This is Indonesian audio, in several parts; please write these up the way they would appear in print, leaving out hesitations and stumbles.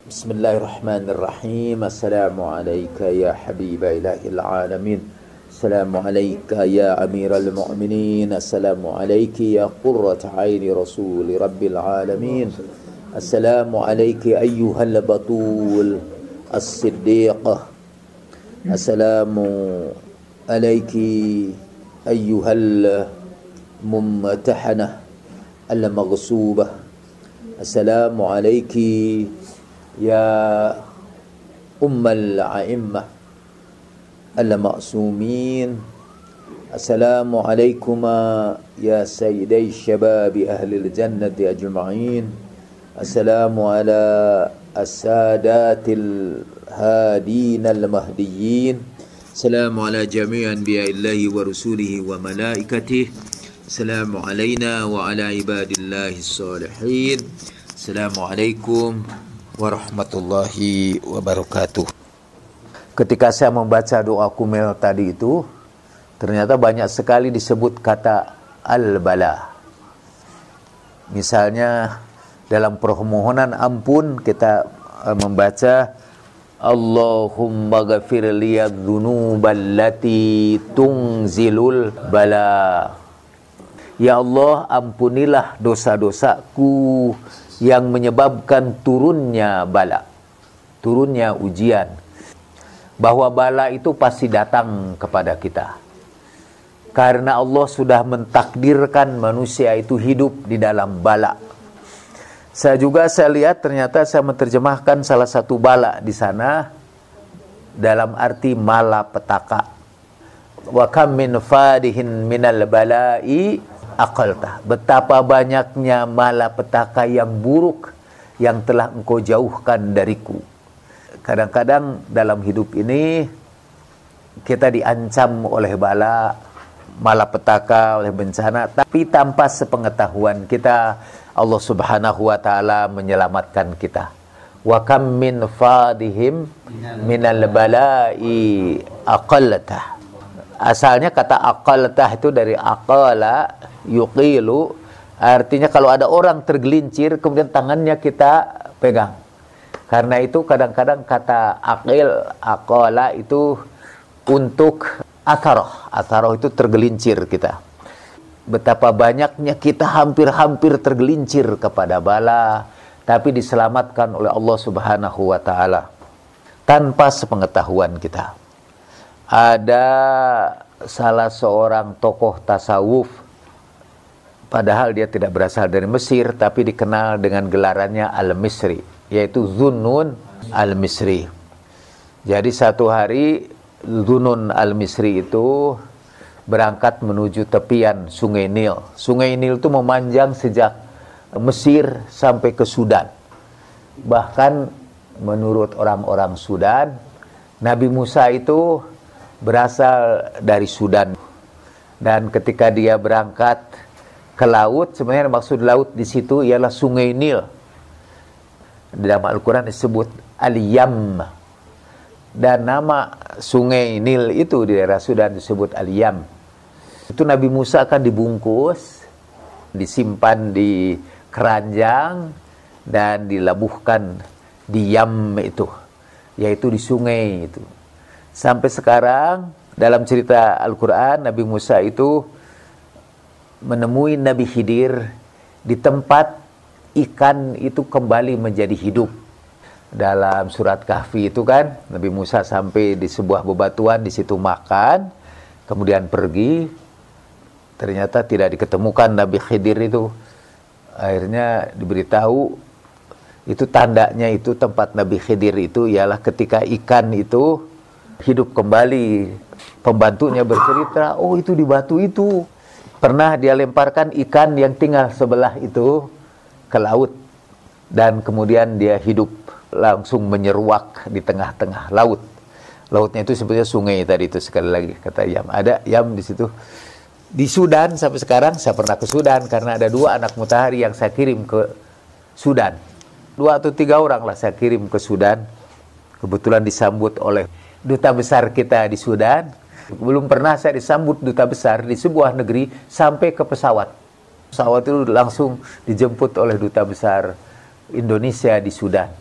Bismillahirrahmanirrahim. Assalamualaikum ya habib ilahil alamin. Assalamualaikum ya amiral mu'minin. Assalamualaikum ya qurrat aini rasuli rabbil alamin. Assalamualaikum ayyuhal batul as-siddiqah. Assalamualaikum ayyuhal mumtahanah al-maghsubah. Assalamualaikum ya ummal a'immah al-ma'sumin. Assalamualaikum ya sayyiday syababi ahli al-jannati ajma'in. Assalamu ala as-sadatil hadin al-mahdiyyin. Assalamu ala jami' anbiya'illahi wa rusulihi wa malaikatihi. Assalamu alayna wa ala ibadillahi salihin. Assalamualaikum warahmatullahi wabarakatuh. Ketika saya membaca doa kumel tadi itu, ternyata banyak sekali disebut kata al-bala. Misalnya dalam permohonan ampun kita membaca Allahumma ghafir liyadz-dzunuballati tungzilul bala. Ya Allah, ampunilah dosa-dosaku yang menyebabkan turunnya bala, turunnya ujian. Bahwa bala itu pasti datang kepada kita. Karena Allah sudah mentakdirkan manusia itu hidup di dalam bala. Saya lihat ternyata saya menerjemahkan salah satu bala di sana dalam arti malapetaka. Wa kam min fadihin minal bala'i aqaltah. Betapa banyaknya malapetaka yang buruk yang telah engkau jauhkan dariku. Kadang-kadang dalam hidup ini kita diancam oleh bala, malapetaka, oleh bencana, tapi tanpa sepengetahuan kita Allah Subhanahu wa taala menyelamatkan kita. Wa kam min fadihim minal bala'i aqaltah. Asalnya kata aqaltah itu dari aqala yuqilu, artinya kalau ada orang tergelincir kemudian tangannya kita pegang. Karena itu kadang-kadang kata aqala itu untuk atharoh itu tergelincir kita. Betapa banyaknya kita hampir-hampir tergelincir kepada bala, tapi diselamatkan oleh Allah Subhanahu wa taala tanpa sepengetahuan kita. Ada salah seorang tokoh tasawuf, padahal dia tidak berasal dari Mesir, tapi dikenal dengan gelarannya Al-Misri, yaitu Zunnun Al-Misri. Jadi satu hari Zunnun Al-Misri itu berangkat menuju tepian Sungai Nil. Sungai Nil itu memanjang sejak Mesir sampai ke Sudan. Bahkan menurut orang-orang Sudan, Nabi Musa itu berasal dari Sudan. Dan ketika dia berangkat ke laut, sebenarnya maksud laut di situ ialah Sungai Nil. Dalam Al-Quran disebut Al-Yam. Dan nama Sungai Nil itu di daerah Sudan disebut Al-Yam. Itu Nabi Musa akan dibungkus, disimpan di keranjang, dan dilabuhkan di Yam itu, yaitu di sungai itu. Sampai sekarang dalam cerita Al-Quran, Nabi Musa itu menemui Nabi Khidir di tempat ikan itu kembali menjadi hidup. Dalam surat Kahfi itu kan, Nabi Musa sampai di sebuah bebatuan, di situ makan, kemudian pergi, ternyata tidak diketemukan Nabi Khidir itu. Akhirnya diberitahu, itu tandanya itu tempat Nabi Khidir itu ialah ketika ikan itu hidup kembali. Pembantunya bercerita, oh itu di batu itu pernah dia lemparkan ikan yang tinggal sebelah itu ke laut, dan kemudian dia hidup langsung menyeruak di tengah-tengah laut. Lautnya itu sebetulnya sungai tadi itu, sekali lagi kata Yam. Ada Yam di situ. Di Sudan sampai sekarang, saya pernah ke Sudan karena ada 2 anak mutahari yang saya kirim ke Sudan. 2 atau 3 orang lah saya kirim ke Sudan. Kebetulan disambut oleh duta besar kita di Sudan. Belum pernah saya disambut duta besar di sebuah negeri sampai ke pesawat. Pesawat itu langsung dijemput oleh duta besar Indonesia di Sudan.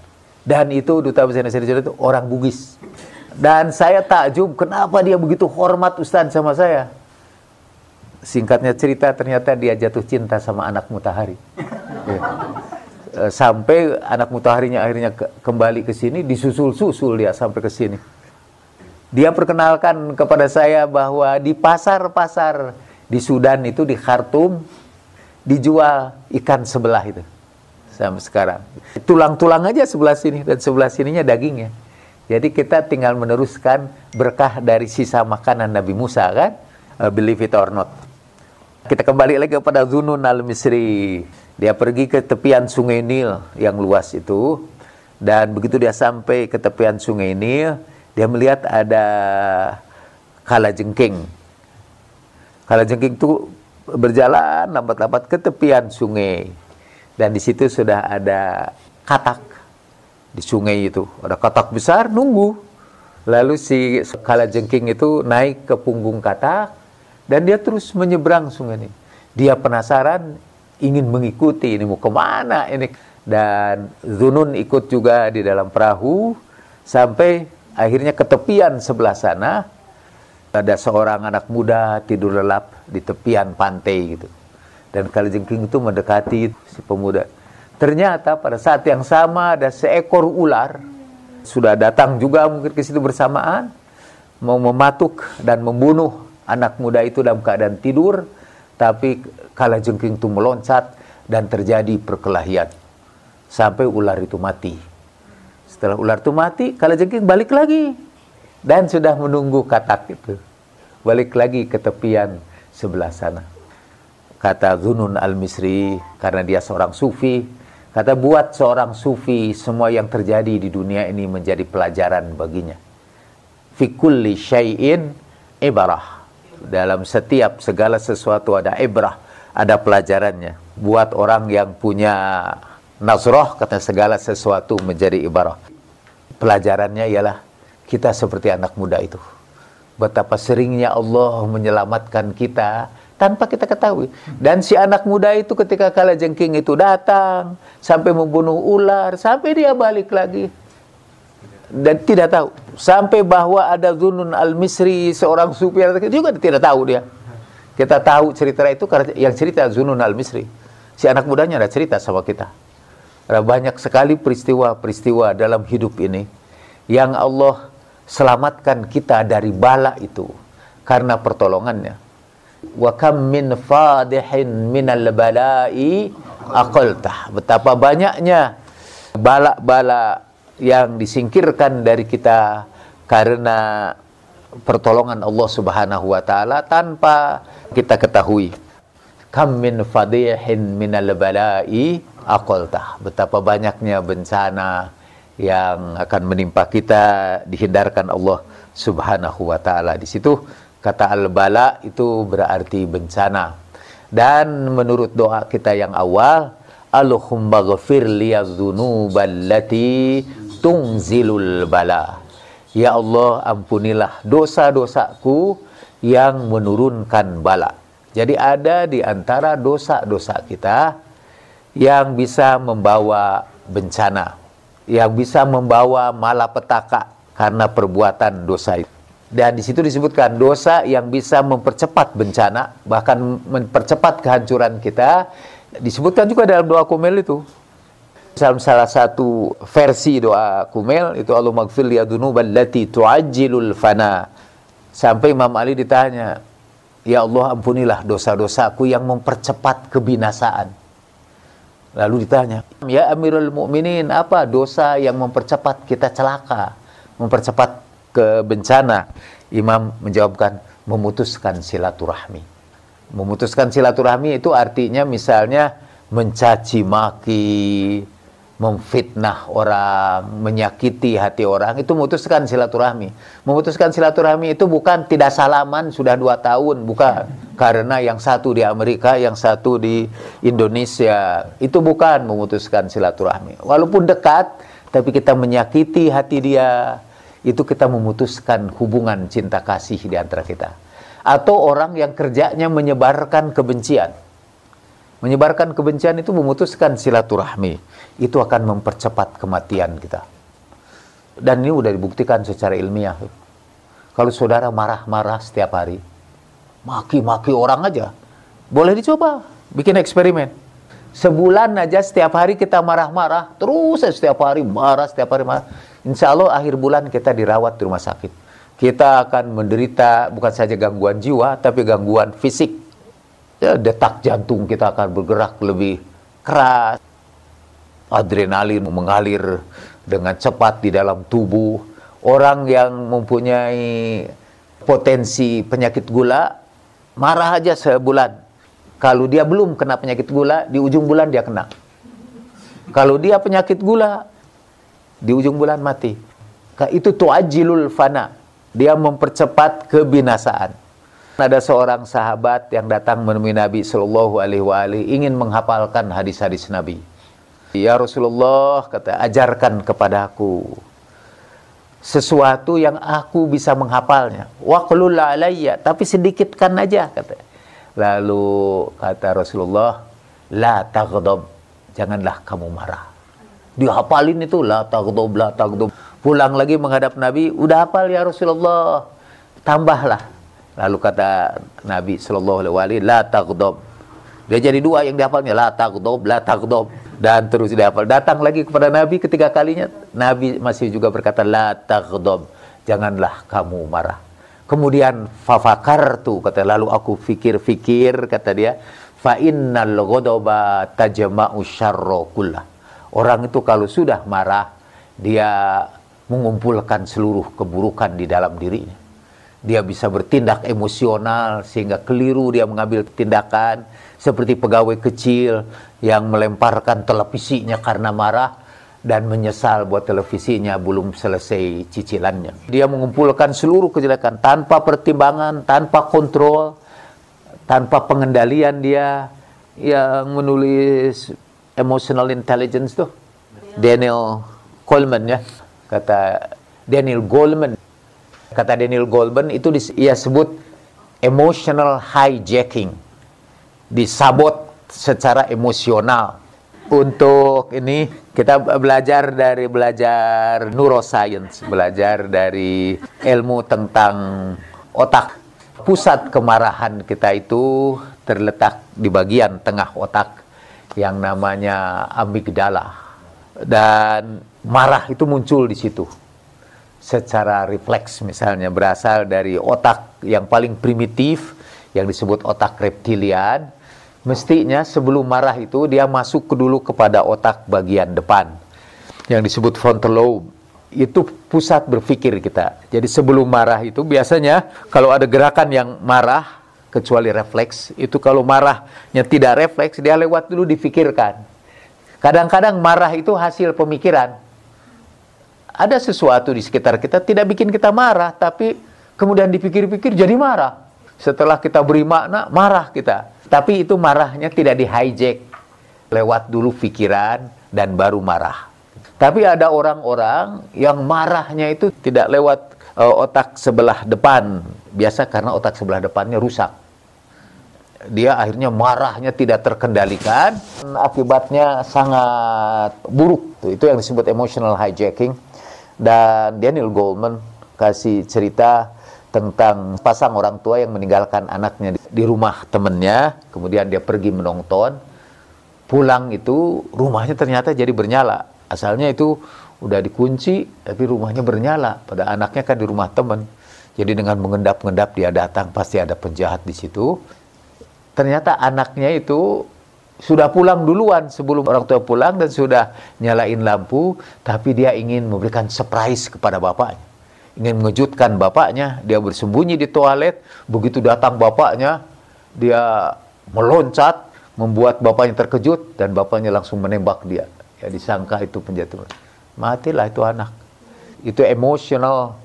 Dan itu duta besar Indonesia di Jordan itu orang Bugis. Dan saya takjub kenapa dia begitu hormat Ustadz sama saya. Singkatnya cerita, ternyata dia jatuh cinta sama anak Mutahari. Ya. Sampai anak Mutaharinya akhirnya kembali ke sini, disusul-susul dia sampai ke sini. Dia perkenalkan kepada saya bahwa di pasar-pasar di Sudan itu, di Khartoum, dijual ikan sebelah itu. Sampai sekarang. Tulang-tulang aja sebelah sini, dan sebelah sininya dagingnya. Jadi kita tinggal meneruskan berkah dari sisa makanan Nabi Musa, kan? Believe it or not. Kita kembali lagi kepada Dhunun al-Misri. Dia pergi ke tepian sungai Nil yang luas itu. Dan begitu dia sampai ke tepian sungai Nil, dia melihat ada kalajengking. Kalajengking itu berjalan lambat-lambat ke tepian sungai. Dan di situ sudah ada katak. Di sungai itu ada katak besar nunggu. Lalu si kalajengking itu naik ke punggung katak. Dan dia terus menyeberang sungai ini. Dia penasaran, ingin mengikuti, ini mau kemana ini. Dan Dhunun ikut juga di dalam perahu, sampai akhirnya ke tepian sebelah sana. Ada seorang anak muda tidur lelap di tepian pantai gitu. Dan kalajengking itu mendekati si pemuda. Ternyata pada saat yang sama ada seekor ular. Sudah datang juga mungkin ke situ bersamaan. Mau mematuk dan membunuh anak muda itu dalam keadaan tidur, tapi kalajengking itu meloncat dan terjadi perkelahian sampai ular itu mati. Setelah ular itu mati, kalajengking balik lagi dan sudah menunggu katak itu. Balik lagi ke tepian sebelah sana. Kata Dhunun al-Misri, karena dia seorang sufi, kata buat seorang sufi semua yang terjadi di dunia ini menjadi pelajaran baginya. Fi kulli syai'in ibarah. Dalam setiap segala sesuatu ada ibrah, ada pelajarannya. Buat orang yang punya nazroh, kata segala sesuatu menjadi ibarah. Pelajarannya ialah kita seperti anak muda itu. Betapa seringnya Allah menyelamatkan kita tanpa kita ketahui. Dan si anak muda itu ketika kalajengking itu datang, sampai membunuh ular, sampai dia balik lagi. Dan tidak tahu. Sampai bahwa ada Dhunun al-Misri, seorang sufi juga tidak tahu dia. Kita tahu cerita itu karena yang cerita Dhunun al-Misri. Si anak mudanya ada cerita sama kita. Ada banyak sekali peristiwa-peristiwa dalam hidup ini yang Allah selamatkan kita dari bala itu karena pertolongannya. Wa kam min fadihin minal bala'i aqaltah. Betapa banyaknya bala-bala yang disingkirkan dari kita karena pertolongan Allah Subhanahu wa taala tanpa kita ketahui. Kam min fadihin minal bala'i aqaltah. Betapa banyaknya bencana yang akan menimpa kita dihindarkan Allah Subhanahu wa taala. Di situ kata al-bala itu berarti bencana. Dan menurut doa kita yang awal, Allahumma ghafir liyadz-dzunuballati tungzilul bala. Ya Allah, ampunilah dosa-dosaku yang menurunkan bala. Jadi ada di antara dosa-dosa kita yang bisa membawa bencana, yang bisa membawa malapetaka karena perbuatan dosa itu. Dan di situ disebutkan dosa yang bisa mempercepat bencana, bahkan mempercepat kehancuran kita. Disebutkan juga dalam doa kumel itu. Dalam salah satu versi doa kumel itu Allahumma ighfir li dzunuballati tu'ajjilul fana. Sampai Imam Ali ditanya, ya Allah ampunilah dosa-dosaku yang mempercepat kebinasaan. Lalu ditanya, ya Amirul Mukminin, apa dosa yang mempercepat kita celaka, mempercepat ke bencana? Imam menjawabkan, memutuskan silaturahmi. Memutuskan silaturahmi itu artinya misalnya mencaci maki, memfitnah orang, menyakiti hati orang, itu memutuskan silaturahmi. Memutuskan silaturahmi itu bukan tidak salaman sudah 2 tahun, bukan. Karena yang satu di Amerika, yang satu di Indonesia, itu bukan memutuskan silaturahmi. Walaupun dekat, tapi kita menyakiti hati dia, itu kita memutuskan hubungan cinta kasih di antara kita. Atau orang yang kerjanya menyebarkan kebencian. Menyebarkan kebencian itu memutuskan silaturahmi. Itu akan mempercepat kematian kita. Dan ini udah dibuktikan secara ilmiah. Kalau saudara marah-marah setiap hari, maki-maki orang aja, boleh dicoba, bikin eksperimen. Sebulan aja setiap hari kita marah-marah, terus setiap hari marah, setiap hari marah. Insya Allah akhir bulan kita dirawat di rumah sakit. Kita akan menderita bukan saja gangguan jiwa, tapi gangguan fisik. Ya, detak jantung kita akan bergerak lebih keras. Adrenalin mengalir dengan cepat di dalam tubuh. Orang yang mempunyai potensi penyakit gula, marah aja sebulan. Kalau dia belum kena penyakit gula, di ujung bulan dia kena. Kalau dia penyakit gula, di ujung bulan mati. Itu tu'ajilul fana. Dia mempercepat kebinasaan. Ada seorang sahabat yang datang menemui Nabi Shallallahu Alaihi Wasallam ingin menghafalkan hadis-hadis Nabi. Ya Rasulullah, kata, ajarkan kepadaku sesuatu yang aku bisa menghafalnya. Waqlul alayya, tapi sedikitkan aja, kata. Lalu kata Rasulullah, la taghdab, janganlah kamu marah. Dihafalin itu, la taghdab, la taghdab. Pulang lagi menghadap Nabi, udah hafal ya Rasulullah, tambahlah. Lalu kata Nabi Sallallahu Alaihi Wasallam, la taghdab. Dia jadi dua yang dihafalnya, la taghdab, la taghdab. Dan terus dihafal. Datang lagi kepada Nabi ketiga kalinya, Nabi masih juga berkata, la taghdab, janganlah kamu marah. Kemudian fafakartu, kata, lalu aku fikir-fikir, kata dia, fa innal ghadaba tajma'u syarra kullah. Orang itu kalau sudah marah, dia mengumpulkan seluruh keburukan di dalam dirinya. Dia bisa bertindak emosional sehingga keliru dia mengambil tindakan, seperti pegawai kecil yang melemparkan televisinya karena marah dan menyesal buat televisinya belum selesai cicilannya. Dia mengumpulkan seluruh kejelekan tanpa pertimbangan, tanpa kontrol, tanpa pengendalian. Dia yang menulis Emotional Intelligence tuh, Daniel Goleman, ya. Kata Daniel Goleman. Kata Daniel Goleman itu ia sebut emotional hijacking. Disabot secara emosional. Untuk ini kita belajar neuroscience, belajar dari ilmu tentang otak. Pusat kemarahan kita itu terletak di bagian tengah otak yang namanya amigdala. Dan marah itu muncul di situ secara refleks, misalnya berasal dari otak yang paling primitif yang disebut otak reptilian. Mestinya sebelum marah itu dia masuk dulu kepada otak bagian depan yang disebut frontal lobe. Itu pusat berpikir kita. Jadi sebelum marah itu biasanya kalau ada gerakan yang marah, kecuali refleks, itu kalau marahnya tidak refleks, dia lewat dulu dipikirkan. Kadang-kadang marah itu hasil pemikiran. Ada sesuatu di sekitar kita tidak bikin kita marah, tapi kemudian dipikir-pikir jadi marah. Setelah kita beri makna, marah kita. Tapi itu marahnya tidak di-hijack. Lewat dulu pikiran dan baru marah. Tapi ada orang-orang yang marahnya itu tidak lewat otak sebelah depan. Biasa karena otak sebelah depannya rusak. Dia akhirnya marahnya tidak terkendalikan. Akibatnya sangat buruk. Itu yang disebut emotional hijacking. Dan Daniel Goleman kasih cerita tentang pasang orang tua yang meninggalkan anaknya di rumah temennya, kemudian dia pergi menonton, pulang itu rumahnya ternyata jadi bernyala. Asalnya itu udah dikunci, tapi rumahnya bernyala, pada anaknya kan di rumah temen. Jadi dengan mengendap-endap dia datang, pasti ada penjahat di situ. Ternyata anaknya itu sudah pulang duluan sebelum orang tua pulang dan sudah nyalain lampu, tapi dia ingin memberikan surprise kepada bapaknya. Ingin mengejutkan bapaknya, dia bersembunyi di toilet. Begitu datang bapaknya, dia meloncat, membuat bapaknya terkejut, dan bapaknya langsung menembak dia. Ya, disangka itu penjatuhan. Matilah itu anak. Itu emotional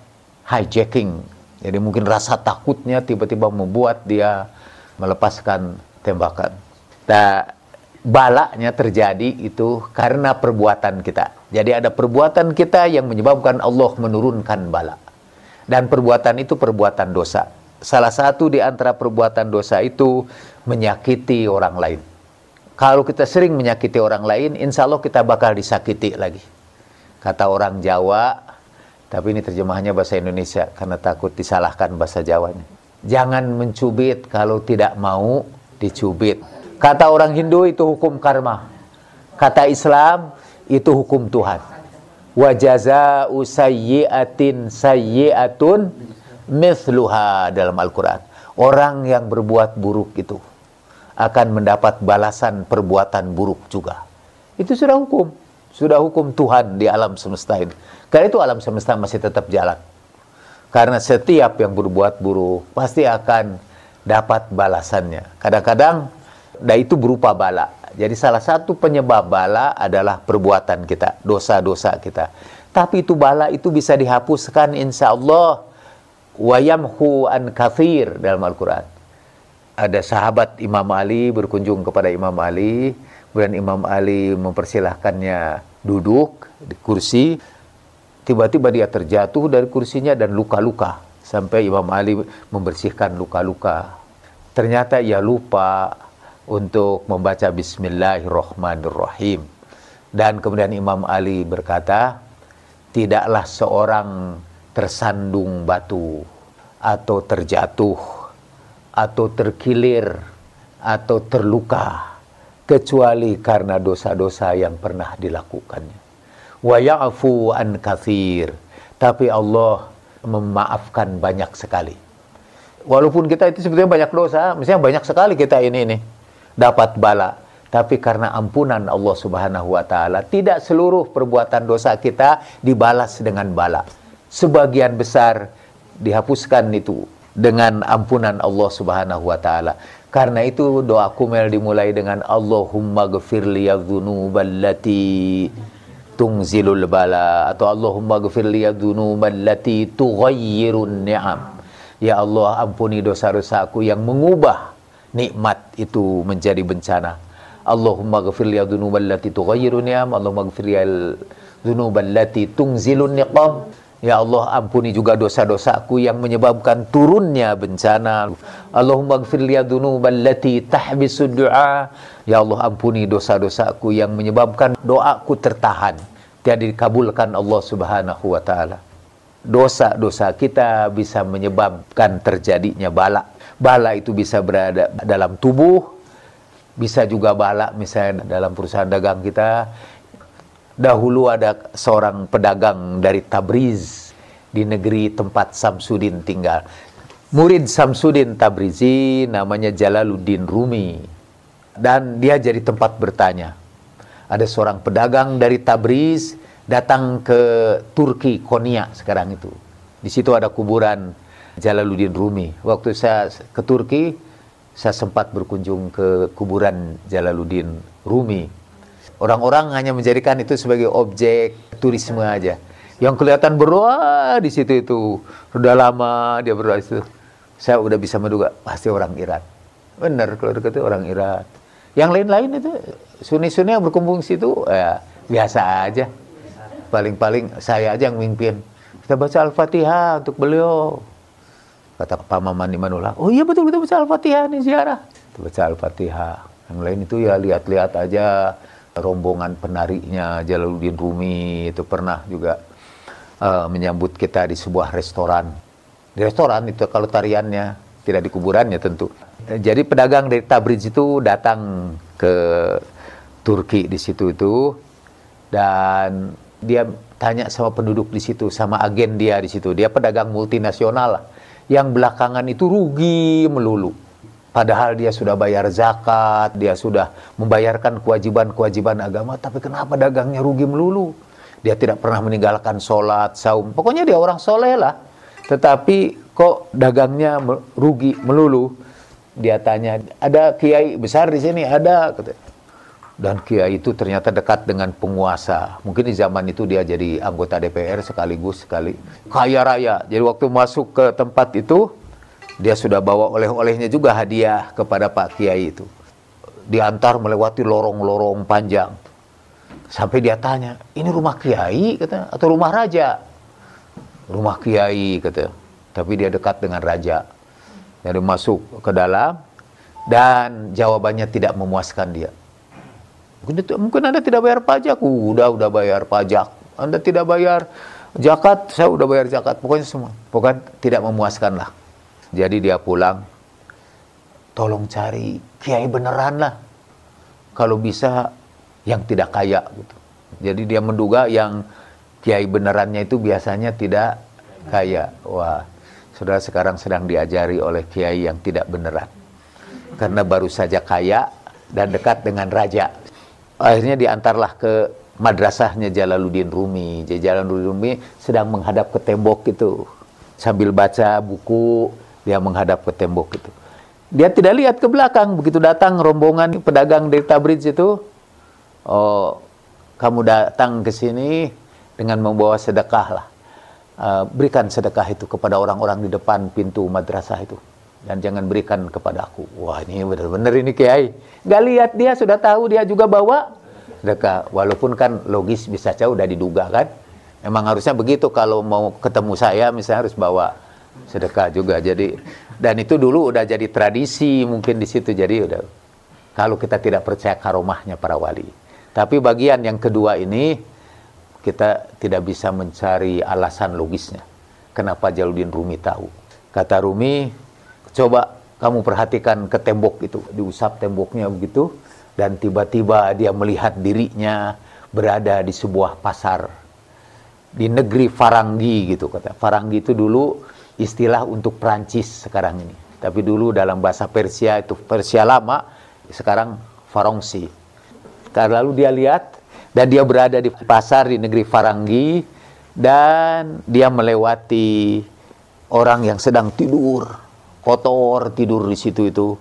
hijacking. Jadi mungkin rasa takutnya tiba-tiba membuat dia melepaskan tembakan. Nah, balaknya terjadi itu karena perbuatan kita. Jadi ada perbuatan kita yang menyebabkan Allah menurunkan bala. Dan perbuatan itu perbuatan dosa. Salah satu di antara perbuatan dosa itu menyakiti orang lain. Kalau kita sering menyakiti orang lain, insya Allah kita bakal disakiti lagi. Kata orang Jawa, Tapi ini terjemahannya bahasa Indonesia karena takut disalahkan bahasa Jawanya. Jangan mencubit kalau tidak mau dicubit. Kata orang Hindu itu hukum karma. Kata Islam itu hukum Tuhan. Wa jazaa'u sayyi'atin sayyi'atun mithluha dalam Al-Quran. Orang yang berbuat buruk itu akan mendapat balasan perbuatan buruk juga. Itu sudah hukum Tuhan di alam semesta ini. Karena itu alam semesta masih tetap jalan. Karena setiap yang berbuat buruk pasti akan dapat balasannya. Kadang-kadang itu berupa bala. Jadi salah satu penyebab bala adalah perbuatan kita, dosa-dosa kita. Tapi itu bala itu bisa dihapuskan insya Allah. Wa yamhu an kathir dalam Al-Quran. Ada sahabat Imam Ali berkunjung kepada Imam Ali, kemudian Imam Ali mempersilahkannya duduk di kursi. Tiba-tiba dia terjatuh dari kursinya dan luka-luka. Sampai Imam Ali membersihkan luka-luka. Ternyata ia lupa untuk membaca Bismillahirrahmanirrahim. Dan kemudian Imam Ali berkata, tidaklah seorang tersandung batu atau terjatuh atau terkilir atau terluka kecuali karena dosa-dosa yang pernah dilakukannya. Wa ya'fu an katsir. Tapi Allah memaafkan banyak sekali. Walaupun kita itu sebetulnya banyak dosa, misalnya banyak sekali kita ini dapat bala, tapi karena ampunan Allah Subhanahu wa taala, tidak seluruh perbuatan dosa kita dibalas dengan bala. Sebagian besar dihapuskan itu dengan ampunan Allah Subhanahu wa taala. Karena itu doa kumel dimulai dengan Allahumma ghfirli dzunuballati tungzilul bala, atau Allahumma ghfirli dzunuballati tughayyirun ni'am. Ya Allah, ampuni dosa-dosaku yang mengubah nikmat itu menjadi bencana. Allahumma ghfirli dzunuballati tughayyirun ni'am, Allahumma ghfirli dzunuballati tungzilun niqam. Ya Allah, ampuni juga dosa-dosaku yang menyebabkan turunnya bencana. Allahumma ghfirli dzunuballati tahbisud du'a. Ya Allah, ampuni dosa-dosaku yang menyebabkan doaku tertahan, tidak dikabulkan Allah Subhanahu wa taala. Dosa-dosa kita bisa menyebabkan terjadinya bala. Bala itu bisa berada dalam tubuh, bisa juga bala misalnya dalam perusahaan dagang kita. Dahulu ada seorang pedagang dari Tabriz, di negeri tempat Samsudin tinggal. Murid Samsudin Tabrizi namanya Jalaluddin Rumi. Dan dia jadi tempat bertanya. Ada seorang pedagang dari Tabriz datang ke Turki, Konya sekarang itu. Di situ ada kuburan Jalaluddin Rumi. Waktu saya ke Turki, saya sempat berkunjung ke kuburan Jalaluddin Rumi. Orang-orang hanya menjadikan itu sebagai objek turisme aja. Yang kelihatan berdoa di situ itu, sudah lama dia berdoa di situ. Saya udah bisa menduga pasti orang Iran. Benar kalau dekat itu orang Iran. Yang lain-lain itu Sunni-Sunni yang berkumpul di situ ya biasa aja. Paling-paling saya aja yang mimpin. Kita baca Al-Fatihah untuk beliau. Kata Pak Maman Imanullah, oh iya betul, kita baca Al-Fatihah nih ziarah. Kita baca Al-Fatihah. Yang lain itu ya lihat-lihat aja. Rombongan penarinya Jalaluddin Rumi itu pernah juga menyambut kita di sebuah restoran. Di restoran itu kalau tariannya, tidak di kuburannya tentu. Jadi pedagang dari Tabriz itu datang ke Turki di situ itu, dan dia tanya sama penduduk di situ, sama agen dia di situ. Dia pedagang multinasional lah, yang belakangan itu rugi melulu. Padahal dia sudah bayar zakat, dia sudah membayarkan kewajiban-kewajiban agama, tapi kenapa dagangnya rugi melulu? Dia tidak pernah meninggalkan sholat, saum. Pokoknya dia orang soleh lah. Tetapi kok dagangnya rugi melulu? Dia tanya, ada kiai besar di sini? Ada. Dan kiai itu ternyata dekat dengan penguasa. Mungkin di zaman itu dia jadi anggota DPR sekaligus kaya raya. Jadi waktu masuk ke tempat itu, dia sudah bawa oleh-olehnya juga hadiah kepada Pak Kiai itu. Diantar melewati lorong-lorong panjang. Sampai dia tanya, ini rumah Kiai kata, atau rumah raja? Rumah Kiai kata. Tapi dia dekat dengan raja. Jadi masuk ke dalam dan jawabannya tidak memuaskan dia. Mungkin Anda tidak bayar pajak. Udah bayar pajak. Anda tidak bayar Zakat, saya udah bayar zakat, pokoknya semua. Pokoknya tidak memuaskan lah. Jadi dia pulang, tolong cari kiai beneran lah. Kalau bisa yang tidak kaya gitu. Jadi dia menduga yang kiai benerannya itu biasanya tidak kaya. Wah, saudara sekarang sedang diajari oleh kiai yang tidak beneran. Karena baru saja kaya dan dekat dengan raja. Akhirnya diantarlah ke madrasahnya Jalaluddin Rumi. Jadi Jalaluddin Rumi sedang menghadap ke tembok itu. Sambil baca buku, dia menghadap ke tembok itu. Dia tidak lihat ke belakang. Begitu datang rombongan pedagang dari Tabriz itu, oh, kamu datang ke sini dengan membawa sedekah lah. Berikan sedekah itu kepada orang-orang di depan pintu madrasah itu. Dan jangan berikan kepada aku. Wah, ini benar-benar ini kiai. Gak lihat, dia sudah tahu, dia juga bawa sedekah. Walaupun kan logis bisa saja udah diduga kan. Emang harusnya begitu, kalau mau ketemu saya misalnya harus bawa sedekah juga. Jadi, dan itu dulu udah jadi tradisi mungkin di situ. Jadi udah, kalau kita tidak percaya karomahnya para wali. Tapi bagian yang kedua ini kita tidak bisa mencari alasan logisnya. Kenapa Jalaluddin Rumi tahu? Kata Rumi, coba kamu perhatikan ke tembok itu, diusap temboknya begitu, dan tiba-tiba dia melihat dirinya berada di sebuah pasar di negeri Farangi gitu kata. Farangi itu dulu istilah untuk Prancis sekarang ini. Tapi dulu dalam bahasa Persia itu Persia lama, sekarang Farongsi. Lalu dia lihat dan dia berada di pasar di negeri Farangi dan dia melewati orang yang sedang tidur, kotor tidur di situ itu,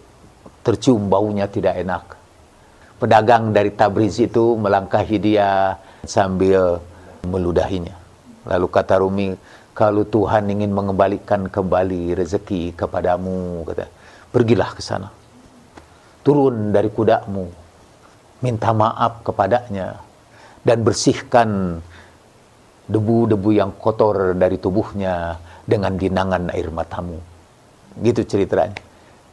tercium baunya tidak enak. Pedagang dari Tabriz itu melangkahi dia sambil meludahinya. Lalu kata Rumi, kalau Tuhan ingin mengembalikan kembali rezeki kepadamu, kata, pergilah ke sana. Turun dari kudamu, minta maaf kepadanya, dan bersihkan debu-debu yang kotor dari tubuhnya dengan genangan air matamu. Gitu ceritanya.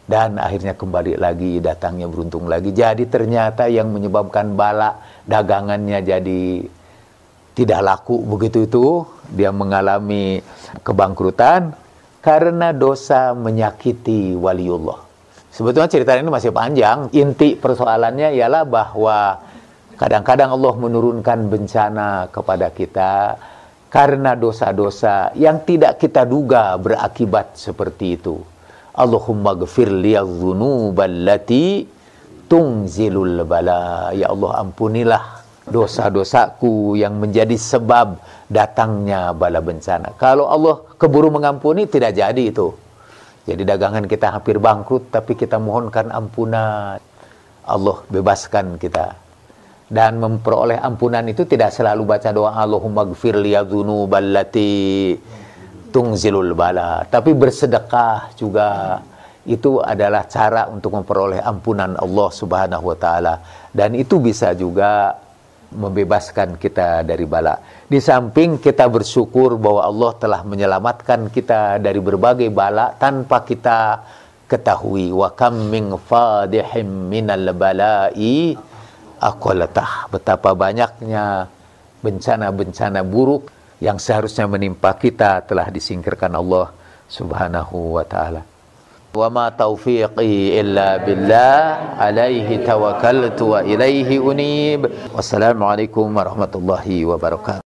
Dan akhirnya kembali lagi, datangnya beruntung lagi. Jadi ternyata yang menyebabkan bala dagangannya jadi tidak laku begitu itu, dia mengalami kebangkrutan karena dosa menyakiti waliullah. Sebetulnya cerita ini masih panjang. Inti persoalannya ialah bahwa kadang-kadang Allah menurunkan bencana kepada kita karena dosa-dosa yang tidak kita duga berakibat seperti itu. Allahumma ghafir liyadh-dhunuballati tungzilul bala. Ya Allah, ampunilah dosa-dosaku yang menjadi sebab datangnya bala bencana. Kalau Allah keburu mengampuni, tidak jadi itu. Jadi dagangan kita hampir bangkrut, tapi kita mohonkan ampunan. Allah bebaskan kita. Dan memperoleh ampunan itu tidak selalu baca doa Allahumma ghafir liyadh-dhunuballati tungzilul bala, tapi bersedekah juga itu adalah cara untuk memperoleh ampunan Allah Subhanahu wa taala, dan itu bisa juga membebaskan kita dari bala. Di samping kita bersyukur bahwa Allah telah menyelamatkan kita dari berbagai bala tanpa kita ketahui. Wa kam min fadihim minal bala'i aqalatah. Betapa banyaknya bencana-bencana buruk yang seharusnya menimpa kita telah disingkirkan Allah Subhanahu wa taala. Wa ma taufiqi illa billah, alaihi tawakkaltu wa ilaihi unib. Wassalamualaikum warahmatullahi wabarakatuh.